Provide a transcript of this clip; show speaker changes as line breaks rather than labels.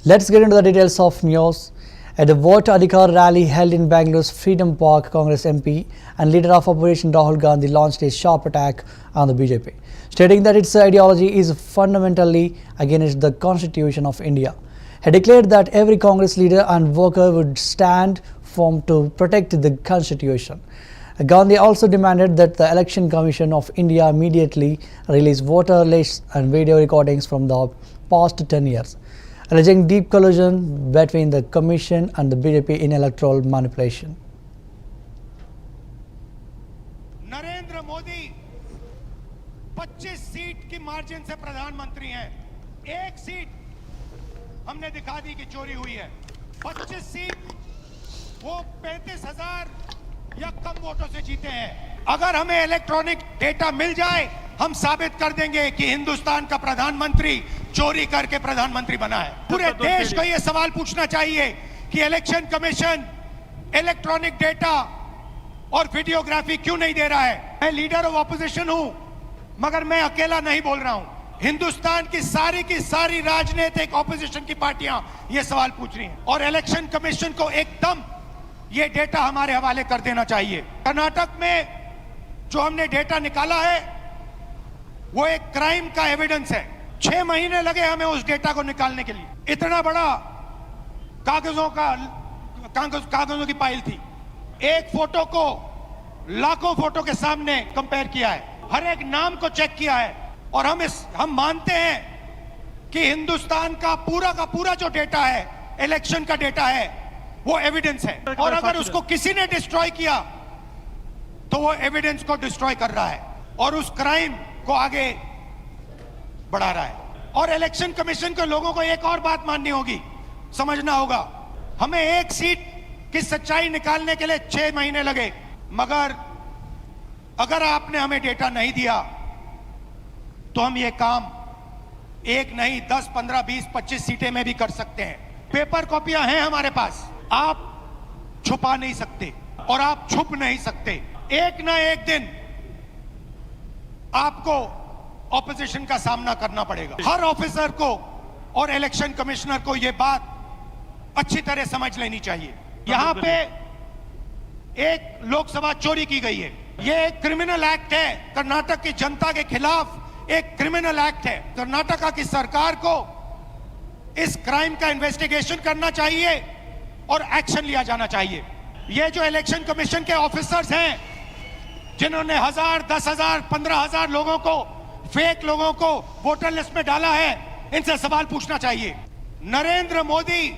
Let's get into the details of news. At the Vote Adhikar rally held in Bangalore's Freedom Park, Congress MP and leader of opposition Rahul Gandhi launched a sharp attack on the BJP, stating that its ideology is fundamentally against the Constitution of India. He declared that every Congress leader and worker would stand firm to protect the Constitution. Gandhi also demanded that the Election Commission of India immediately release voter lists and video recordings from the past 10 years, alleging deep collusion between the Commission and the BJP in electoral manipulation.
Narendra Modi 25 seat की margin से प्रधानमंत्री हैं। एक seat हमने दिखा दी कि चोरी हुई है। 25 सीट वो 35,000 या कम वोटों से जीते हैं। अगर हमें इलेक्ट्रॉनिक डेटा मिल जाए, हम साबित कर देंगे कि हिंदुस्तान का प्रधानमंत्री चोरी करके प्रधानमंत्री बना है। पूरे देश को यह सवाल पूछना चाहिए कि इलेक्शन कमीशन इलेक्ट्रॉनिक डेटा और वीडियोग्राफी क्यों नहीं दे रहा है। मैं लीडर ऑफ ऑपोजिशन हूं, मगर मैं अकेला नहीं बोल रहा हूं। हिंदुस्तान की सारी राजनीतिक ऑपोजिशन की पार्टियां यह सवाल पूछ रही हैं और इलेक्शन कमीशन को एकदम ये डेटा हमारे हवाले कर देना चाहिए। कर्नाटक में जो हमने डेटा निकाला है वो एक क्राइम का एविडेंस है। 6 महीने लगे हमें उस डेटा को निकालने के लिए। इतना बड़ा कागजों की पाइल थी। एक फोटो को लाखों फोटो के सामने कंपेयर किया है, हर एक नाम को चेक किया है और हम मानते हैं कि हिंदुस्तान का पूरा जो डेटा है, इलेक्शन का डेटा है, वो एविडेंस है। और अगर उसको किसी ने डिस्ट्रॉय किया तो वो एविडेंस को डिस्ट्रॉय कर रहा है और उस क्राइम को आगे बढ़ा रहा है। और इलेक्शन कमीशन के लोगों को एक और बात माननी होगी, समझना होगा। हमें एक सीट की सच्चाई निकालने के लिए 6 महीने लगे, मगर अगर आपने हमें डेटा नहीं दिया तो हम ये काम एक नहीं 10, 15, 20, 25 सीटें में भी कर सकते हैं। पेपर कॉपियां हैं हमारे पास, आप छुपा नहीं सकते और आप छुप नहीं सकते। एक ना एक दिन आपको ऑपोजिशन का सामना करना पड़ेगा। हर ऑफिसर को और इलेक्शन कमिश्नर को यह बात अच्छी तरह समझ लेनी चाहिए। यहां पे एक लोकसभा चोरी की गई है, यह एक क्रिमिनल एक्ट है। कर्नाटक की जनता के खिलाफ एक क्रिमिनल एक्ट है। कर्नाटका की सरकार को इस क्राइम का इन्वेस्टिगेशन करना चाहिए और एक्शन लिया जाना चाहिए। ये जो इलेक्शन कमीशन के ऑफिसर्स हैं जिन्होंने 1000, 10,000, 15,000 लोगों को, फेक लोगों को वोटर लिस्ट में डाला है, इनसे सवाल पूछना चाहिए। नरेंद्र मोदी